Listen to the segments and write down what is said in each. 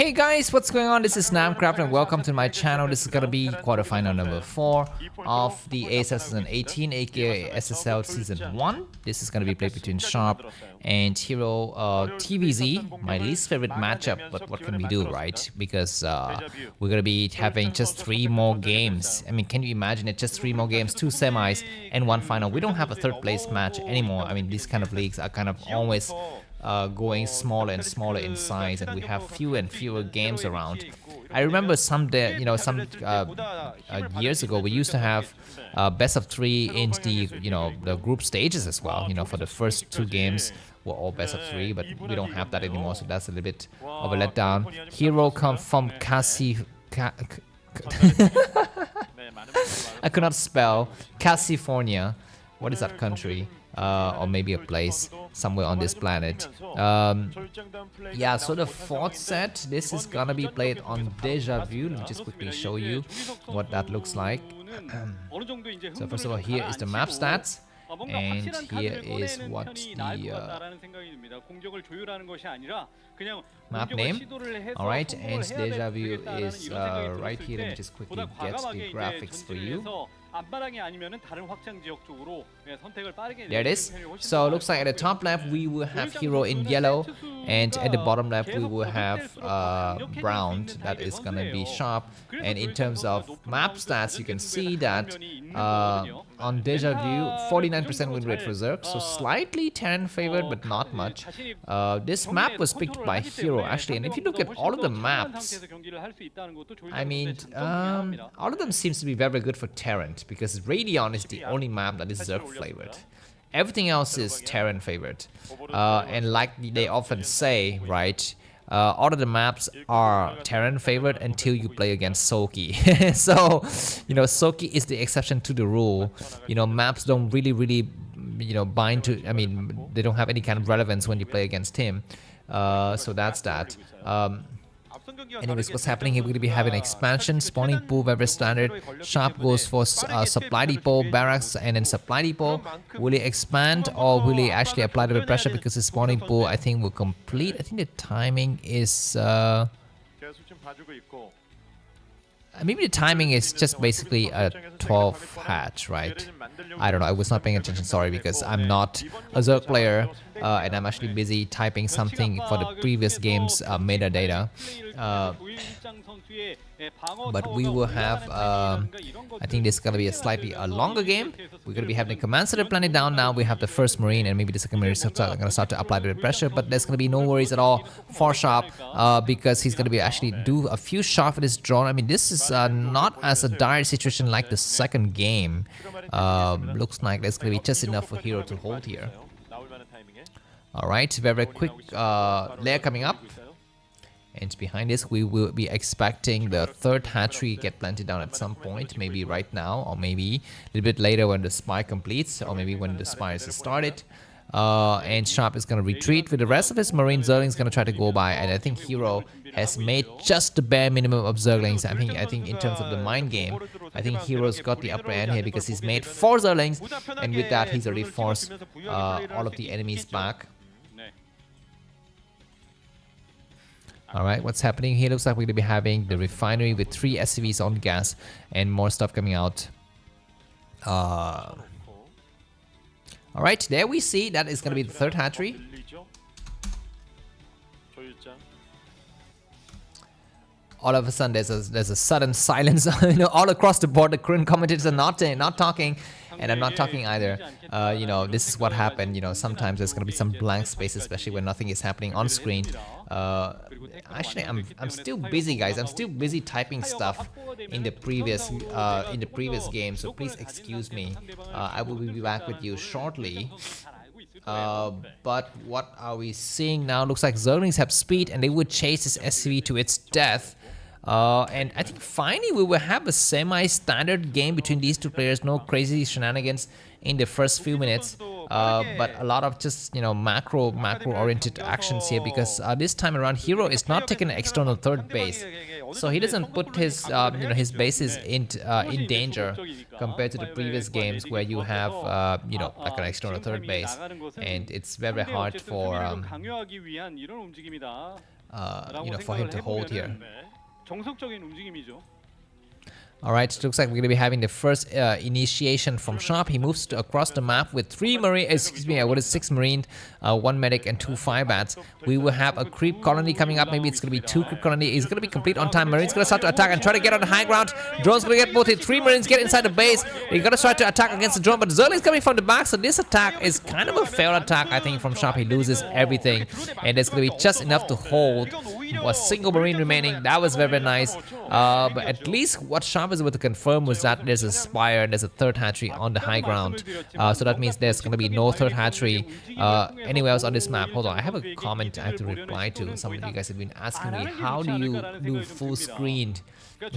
Hey guys, what's going on? This is Namcraft and welcome to my channel. This is gonna be quarterfinal number 4 of the ASL Season 18 aka SSL Season 1. This is gonna be played between Sharp and Hero TvZ, my least favorite matchup, but what can we do, right? Because we're gonna be having just 3 more games. I mean, can you imagine it? Just 3 more games, 2 semis and 1 final. We don't have a third place match anymore. I mean, these kind of leagues are kind of always going smaller and smaller in size, and we have fewer and fewer games around. I remember some years ago we used to have best of 3 in the group stages as well. For the first 2 games were all best of 3, but we don't have that anymore, so that's a little bit of a letdown. Hero come from I could not spell California. What is that country? Or maybe a place somewhere on this planet. Yeah, so the 4th set, this is gonna be played on Deja Vu. Let me just quickly show you what that looks like. So first of all, here is the map stats, and here is what the map name. Alright, and Deja Vu is right here. Let me just quickly get the graphics for you. There it is. So it looks like at the top left we will have Hero in yellow, and at the bottom left we will have brown. That is gonna be Sharp. And in terms of map stats, you can see that on Deja Vu, 49% win rate for Zerg, so slightly Terran favored, but not much. This map was picked by Hero actually, and if you look at all of the maps, I mean, all of them seems to be very good for Terran, because Radion is the only map that is Zerg flavored. Everything else is Terran favored, and like they often say, right? All of the maps are Terran favored until you play against Soki. So, Soki is the exception to the rule. Maps don't really, bind to. I mean, they don't have any kind of relevance when you play against him. So that's that. Anyways, what's happening here? We're going to be having an expansion, spawning pool, very standard. Sharp goes for supply depot, barracks, and then supply depot. Will he expand, or will he actually apply the pressure, because his spawning pool, I think, will complete. I think the timing is... maybe the timing is just basically a 12 hatch, right? I don't know, I was not paying attention, sorry, because I'm not a Zerg player, and I'm actually busy typing something for the previous game's metadata. But we will have, I think this is going to be a slightly longer game. We're going to be having the command center planet down now. We have the first marine, and maybe the second marine is going to start to apply the pressure, but there's going to be no worries at all for Sharp, because he's going to be actually do a few shots with his drone. I mean, this is not as a dire situation like the second game. Looks like there's going to be just enough for Hero to hold here. Alright, very quick layer coming up. And behind this, we will be expecting the 3rd hatchery get planted down at some point, maybe right now, or maybe a little bit later when the spire completes, or maybe when the spires is started. And Sharp is going to retreat with the rest of his marine. Zerglings is going to try to go by, and I think Hero has made just the bare minimum of Zerglings. I think in terms of the mind game, I think Hero's got the upper hand here, because he's made 4 Zerglings, and with that he's already forced all of the enemies back. Alright, what's happening here? Looks like we're going to be having the refinery with 3 SCVs on gas and more stuff coming out. Alright, there we see that is going to be the 3rd hatchery. All of a sudden there's a sudden silence all across the board. The current commentators are not talking, and I'm not talking either. This is what happened. Sometimes there's gonna be some blank space, especially when nothing is happening on screen. Actually, I'm still busy, guys. I'm still busy typing stuff in the previous game, so please excuse me. I will be back with you shortly. But what are we seeing now? Looks like Zerglings have speed, and they would chase this SCV to its death. And I think finally we will have a semi-standard game between these 2 players. No crazy shenanigans in the first few minutes, but a lot of just macro-oriented actions here, because this time around Hero is not taking an external 3rd base, so he doesn't put his his bases in danger compared to the previous games where you have like an external 3rd base, and it's very hard for for him to hold here. Alright, looks like we're gonna be having the first initiation from Sharp. He moves across the map with 6 Marine, 1 Medic, and 2 Fire Bats. We will have a creep colony coming up. Maybe it's gonna be 2 creep colony. He's gonna be complete on time. Marine's gonna start to attack and try to get on the high ground. Drone's gonna get both hit. 3 Marines get inside the base. They're gonna try to attack against the drone, but Zerg is coming from the back, so this attack is kind of a failed attack, I think, from Sharp. He loses everything, and there's gonna be just enough to hold a single Marine remaining. That was very, very nice. But at least what Sharp is able to confirm was that there's a spire, there's a third hatchery on the high ground. So that means there's gonna be no third hatchery anywhere else on this map. Hold on, I have a comment I have to reply to. Some of you guys have been asking me, how do you do full screen? You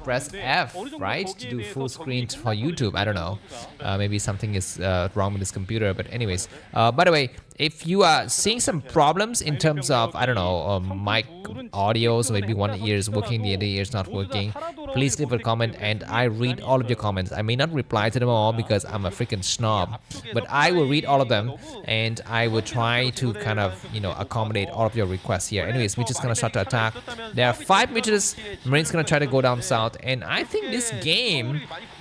press F, right, to do full screen for YouTube. I don't know. Maybe something is wrong with this computer. But anyways, by the way, if you are seeing some problems in terms of, I don't know, mic audio, so maybe one ear is working, the other ear is not working, please leave a comment and I read all of your comments. I may not reply to them all because I'm a freaking snob, but I will read all of them and I will try to kind of, accommodate all of your requests here. Anyways, we're just gonna start to attack. There are 5 mutages. Marine's gonna try to go down south, and I think this game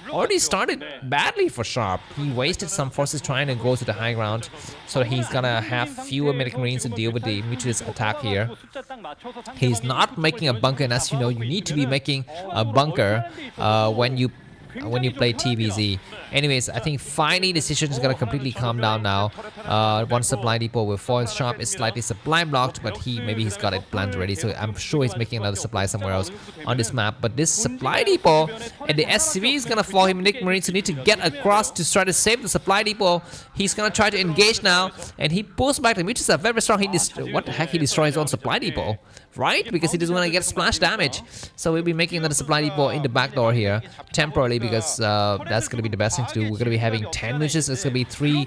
already started badly for Sharp. He wasted some forces trying to go to the high ground, so he's gonna have fewer medic Marines to deal with the mutages attack here. He's not making a bunker, and as you know, you need to be making a bunker when you play TvZ. Anyways, I think finally the situation is gonna completely calm down now. One supply depot with 4 Sharp is slightly supply blocked, but maybe he's got it planned already, so I'm sure he's making another supply somewhere else on this map. But this supply depot and the SCV is gonna fall him. Nick Marines who need to get across to try to save the supply depot. He's gonna try to engage now, and he pulls back. The mutants are very strong. What the heck? He destroys his own supply depot, right? Because he doesn't want to get splash damage. So we'll be making another supply depot in the back door here temporarily, because that's gonna be the best thing to do. We're gonna be having 10 witches. It's gonna be 3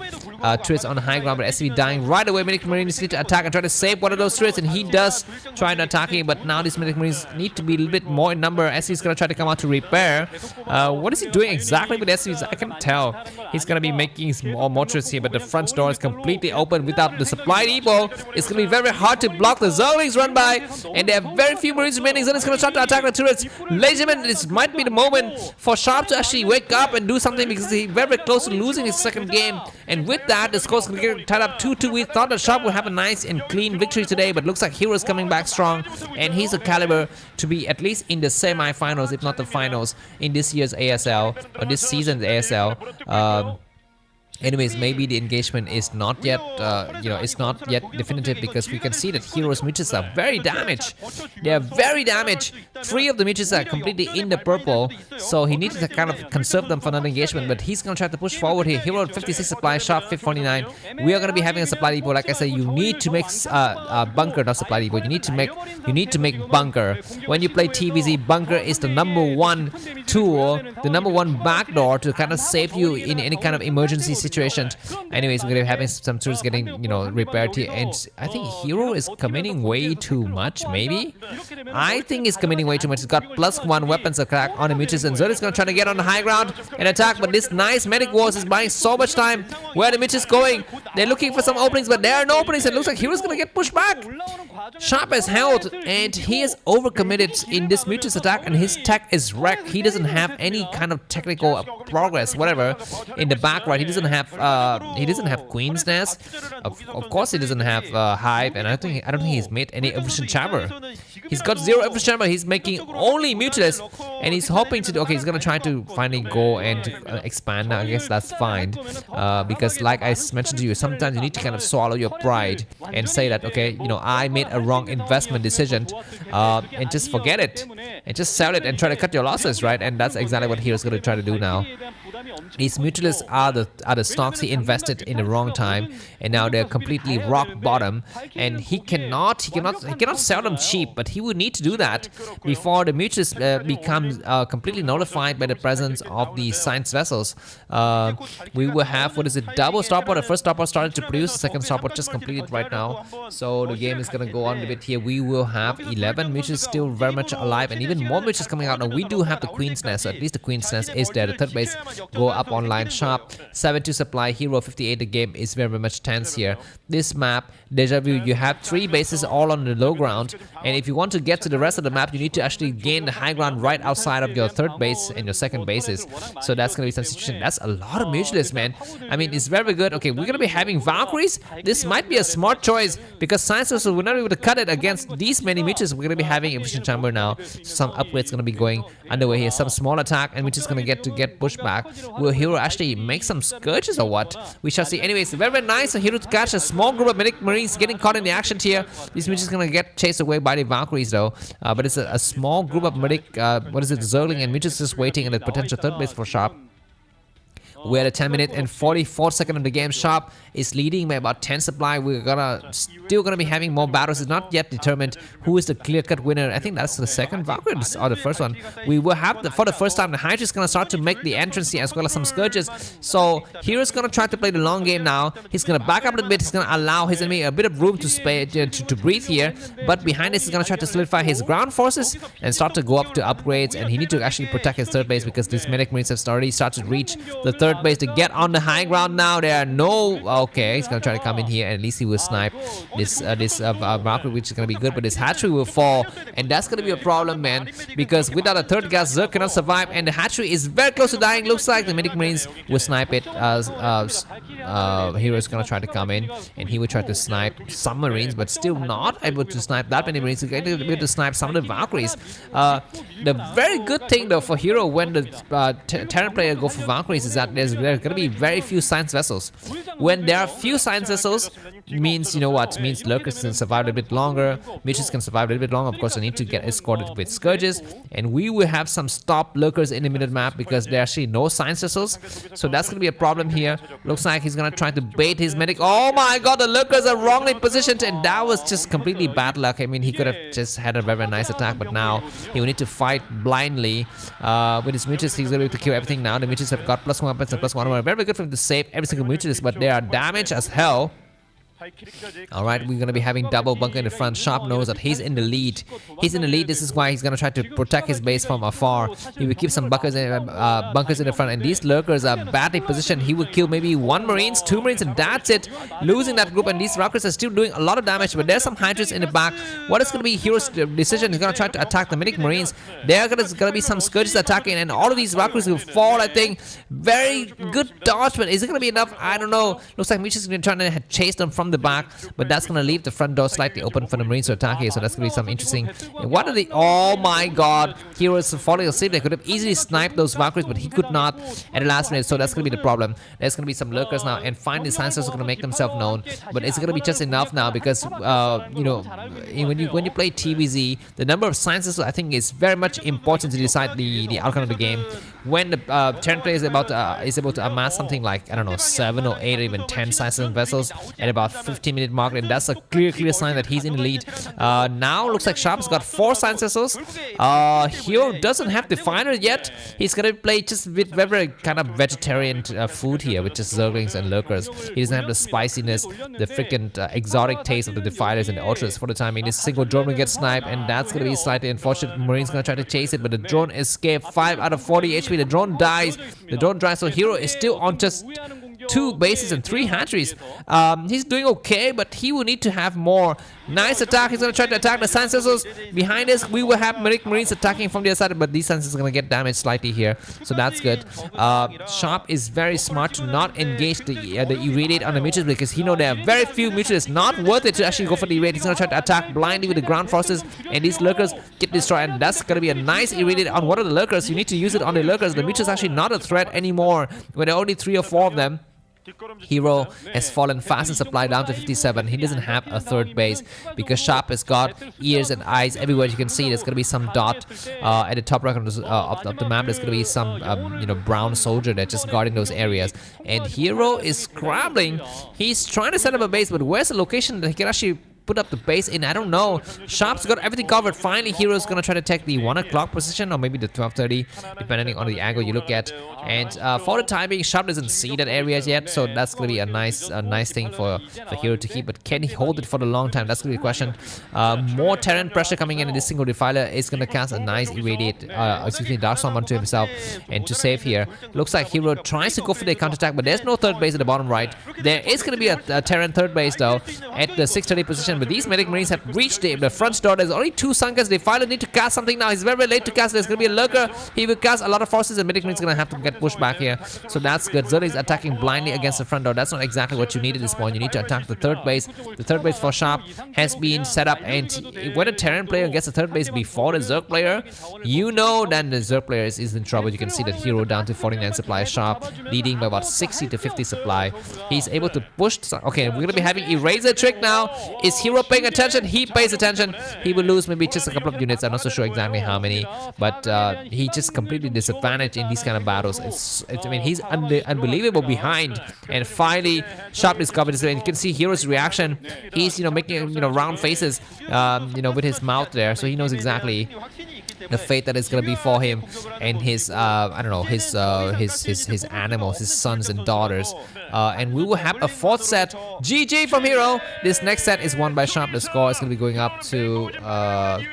turrets on the high ground, but SCV dying right away. Medic Marines need to attack and try to save one of those turrets, and he does try to attack him, but now these Medic Marines need to be a little bit more in number. SCV is gonna try to come out to repair. What is he doing exactly with SCVs? I can't tell. He's gonna be making more turrets here, but the front door is completely open without the supply depot. It's gonna be very hard to block the Zerglings run by, and there are very few Marines remaining. Zerg is gonna try to attack the turrets. Ladies and gentlemen, this might be the moment for Sharp to actually wake up and do something, because he's very, very close to losing his second game. And with that, the score's gonna get tied up 2-2. We thought that Sharp would have a nice and clean victory today, but looks like Hero's coming back strong, and he's a caliber to be at least in the semi-finals, if not the finals, in this year's ASL, or this season's ASL. Anyways, maybe the engagement is not yet, it's not yet definitive, because we can see that Hero's mutants are very damaged. They are very damaged. 3 of the mutants are completely in the purple, so he needs to kind of conserve them for another engagement, but he's gonna try to push forward here. Hero 56 supply, Sharp 49. We are gonna be having a supply depot. Like I said, you need to make bunker, not supply depot. You need to make bunker. When you play TvZ, bunker is the #1 tool, the #1 backdoor to kind of save you in any kind of emergency situation. Anyways, we're gonna be having some turrets getting, repaired here, and I think Hero is committing way too much, maybe? I think he's committing way too much. He's got +1 weapons attack on the mutants, and Zerg is gonna try to get on the high ground and attack, but this nice medic wars is buying so much time. Where are the mutants going? They're looking for some openings, but there are no openings. It looks like Hero's gonna get pushed back. Sharp has held, and he is overcommitted in this mutants attack, and his tech is wrecked. He doesn't have any kind of technical progress, whatever, in the back right. He doesn't have Queen's Nest. Of course, he doesn't have Hive, and I don't think he's made any efficient chamber. He's got 0 efficient chamber. He's making only Mutilus, and he's hoping to. Okay, he's gonna try to finally go and expand. Now, I guess that's fine, because like I mentioned to you, sometimes you need to kind of swallow your pride and say that, okay, I made a wrong investment decision, and just forget it, and just sell it and try to cut your losses, right? And that's exactly what Hero's gonna try to do now. These Mutualists are the stocks he invested in the wrong time, and now they're completely rock bottom, and he cannot sell them cheap, but he would need to do that before the Mutualists become completely nullified by the presence of the science vessels. We will have, double starport. The first starport started to produce, the second starport just completed right now, so the game is gonna go on a bit here. We will have 11 Mutualists still very much alive, and even more Mutualists coming out. Now we do have the Queen's Nest, so at least the Queen's Nest is there. The third base go up online. Sharp 72 supply, Hero 58. The game is very much tense here. This map, Deja Vu, you have 3 bases all on the low ground, and if you want to get to the rest of the map, you need to actually gain the high ground right outside of your third base and your second bases. So that's gonna be some situation. That's a lot of mutualists, man. I mean, it's very good. Okay, we're gonna be having Valkyries. This might be a smart choice because Sciences will not be able to cut it against these many mutualists. We're gonna be having efficient chamber now. Some upgrades gonna be going underway here. Some small attack, and which is gonna get pushed back. Will Hero actually make some scourges or what? We shall see. Anyways, very nice. So Hero to catch a small group of Medic Marines getting caught in the action here. These mutualists gonna get chased away by the Valkyries though. But it's a small group of Medic, Zergling and mutualists just waiting in the potential third base for Sharp. We're at a 10 minute and 44 second of the game. Sharp is leading by about 10 supply. We're still gonna be having more battles. It's not yet determined who is the clear-cut winner. I think that's the second Valkyrie or the first one. We will have for the first time the Hydra is gonna start to make the entrance here as well as some scourges. So Hero's gonna try to play the long game now. He's gonna back up a little bit. He's gonna allow his enemy a bit of room to breathe here. But behind this, he's gonna try to solidify his ground forces and start to go up to upgrades. And he need to actually protect his third base because these Medic Marines have already started to reach the third base to get on the high ground now. There are no... Okay, he's gonna try to come in here and at least he will snipe this Valkyrie, which is gonna be good, but his hatchery will fall, and that's gonna be a problem, man, because without a third gas, Zerg cannot survive, and the hatchery is very close to dying. Looks like the Medic Marines will snipe it. Hero is gonna try to come in, and he will try to snipe some Marines, but still not able to snipe that many Marines. He's able to snipe some of the Valkyries. The very good thing though for Hero when the Terran player go for Valkyries is that there's gonna be very few science vessels. When there are few science vessels, means, you know what, means lurkers can survive a bit longer, Mitches can survive a little bit longer. Of course, they need to get escorted with scourges, and we will have some stop lurkers in the middle map because there are actually no science vessels. So that's gonna be a problem here. Looks like he's gonna try to bait his medic. Oh my god, the lurkers are wrongly positioned, and that was just completely bad luck. I mean, he could have just had a very nice attack, but now he will need to fight blindly with his Mitches. He's gonna be able to kill everything now. The Mitches have got +1 weapons and +1 armor. Very good for him to save every single Mitches, but they are damaged as hell. Alright, we're gonna be having double bunker in the front. Sharp knows that he's in the lead. He's in the lead. This is why he's gonna try to protect his base from afar. He will keep some bunkers in the front, and these lurkers are badly positioned. He will kill maybe 1 Marines, 2 Marines, and that's it. Losing that group, and these rockets are still doing a lot of damage, but there's some Hydras in the back. What is gonna be Hero's decision? He's gonna try to attack the Medic Marines. There are gonna be some Scourges attacking, and all of these rockets will fall, I think. Very good dodge, but is it gonna be enough? I don't know. Looks like Mitch is gonna try to chase them from the back, but that's gonna leave the front door slightly open for the Marines to attack here, so that's gonna be some interesting. What are the... Oh my god, Hero is falling asleep. They could have easily sniped those Valkyries, but he could not at the last minute, so that's gonna be the problem. There's gonna be some lurkers now, and finally scientists are gonna make themselves known, but it's gonna be just enough now because you know, when you play TvZ, the number of scientists I think is very much important to decide the outcome of the game. When the Terran player is able to amass something like, I don't know, 7 or 8 or even 10 science vessels at about 15-minute mark, and that's a clear sign that he's in the lead. Now looks like Sharp's got 4 science vessels. Hero doesn't have Definer yet. He's gonna play just with very kind of vegetarian food here, with just Zerglings and lurkers. He doesn't have the spiciness, the freaking exotic taste of the Definers and the Ultras for the time being. This single drone will get sniped, and that's gonna be slightly unfortunate. Marine's gonna try to chase it, but the drone escaped. 5 out of 40 HP. The drone dies. So Hero is still on just 2 bases and 3 hatcheries. He's doing okay, but he will need to have more. Nice attack. He's going to try to attack the science vessels. Behind us, we will have Marines attacking from the other side, but these science are going to get damaged slightly here, so that's good. Sharp is very smart to not engage the irradiate on the mutuals because he knows there are very few mutuals. Not worth it to actually go for the irradiate. He's going to try to attack blindly with the ground forces, and these lurkers get destroyed, and that's going to be a nice irradiate on one of the lurkers. You need to use it on the lurkers. The mutuals actually not a threat anymore when there are only 3 or 4 of them. Hero has fallen fast in supply down to 57. He doesn't have a third base because Sharp has got ears and eyes everywhere. You can see there's going to be some dot at the top right of the map. There's going to be some brown soldier that's just guarding those areas. And Hero is scrambling. He's trying to set up a base, but where's the location that he can actually put up the base in? I don't know. Sharp's got everything covered. Finally, Hero's gonna try to take the 1 o'clock position, or maybe the 12:30, depending on the angle you look at. And for the time being, Sharp doesn't see that area yet, so that's gonna be a nice thing for Hero to keep. But can he hold it for the long time? That's gonna be the question. More Terran pressure coming in, and this single defiler is gonna cast a nice irradiate, Dark Storm onto himself and to save here. Looks like Hero tries to go for the counterattack, but there's no third base at the bottom right. There is gonna be a Terran third base though at the 6:30 position, but these medic marines have reached the front door. There's only 2 Sunkers. Defiler need to cast something now. He's very late to cast. There's gonna be a lurker. He will cast a lot of forces, and medic marines gonna have to get pushed back here. So that's good. Zerg is attacking blindly against the front door. That's not exactly what you need at this point. You need to attack the third base. The third base for Sharp has been set up, and when a Terran player gets the third base before the Zerg player, you know that the Zerg player is in trouble. You can see that Hero down to 49 supply, Sharp leading by about 60 to 50 supply. He's able to push. Okay, we're gonna be having Eraser trick now. Is Hero paying attention? He pays attention. He will lose maybe just a couple of units. I'm not so sure exactly how many, but he just completely disadvantaged in these kind of battles. I mean, he's unbelievable behind, and finally Sharp discovered this. And you can see Hero's reaction. He's making round faces with his mouth there, so he knows exactly the fate that is gonna be for him and his I don't know, his animals, his sons and daughters. And we will have a 4th set. GG from Hero. This next set is won by Sharp. The score is gonna be going up to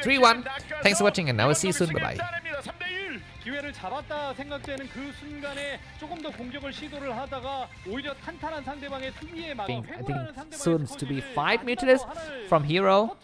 3-1. Thanks for watching, and I will see you soon. Bye bye. 기회를 잡았다 생각되는 그 순간에 조금 더 공격을 시도를 하다가 오히려 탄탄한 상대방의 수비에 막아 회복하는 상대방의 soon to be 5 mutilists from Hero.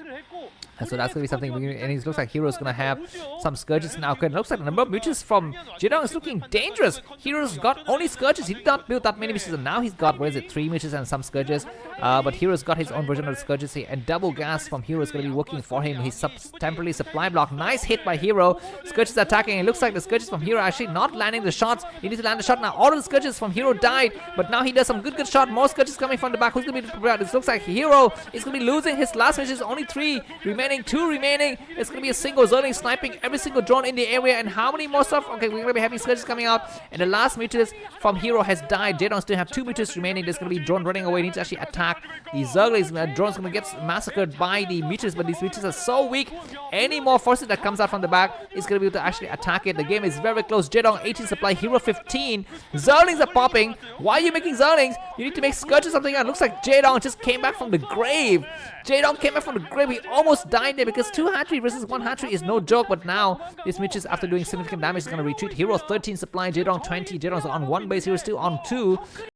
So that's gonna be something, and it looks like Hero's gonna have some Scourges now. Okay, it looks like the number of mutants from Jedong is looking dangerous. Hero's got only Scourges. He did not build that many mutants, and now he's got, 3 mutants and some Scourges. But Hero's got his own version of the Scourges here, and double gas from Hero is gonna be working for him. He's temporarily supply block. Nice hit by Hero. Scourges attacking. It looks like the Scourges from Hero are actually not landing the shots. He needs to land the shot now. All of the Scourges from Hero died, but now he does some good shot. More Scourges coming from the back. Who's gonna be prepared? It looks like Hero is gonna be losing his last mission. Only 3 remaining, 2 remaining. It's gonna be a single Zerling sniping every single drone in the area, and how many more stuff? Okay, we're gonna be having Scourges coming out, and the last mutilist from Hero has died. Jedong still have 2 mutilists remaining. There's gonna be drone running away. He needs to actually attack the Zerglings. Drone's gonna get massacred by the mutilists, but these mutilists are so weak. Any more forces that comes out from the back is gonna be able to actually attack it. The game is very close. Jedong 18 supply, Hero 15. Zerglings are popping. Why are you making Zerglings? You need to make Scourges something else. Looks like Jedong just came back from the grave. Jedong came back from the grave. He almost died there because 2 hatchery versus 1 hatchery is no joke. But now this Mitches, after doing significant damage, is going to retreat. Hero 13 supply, Jedong 20. Jedong's on 1 base. Hero's still on 2.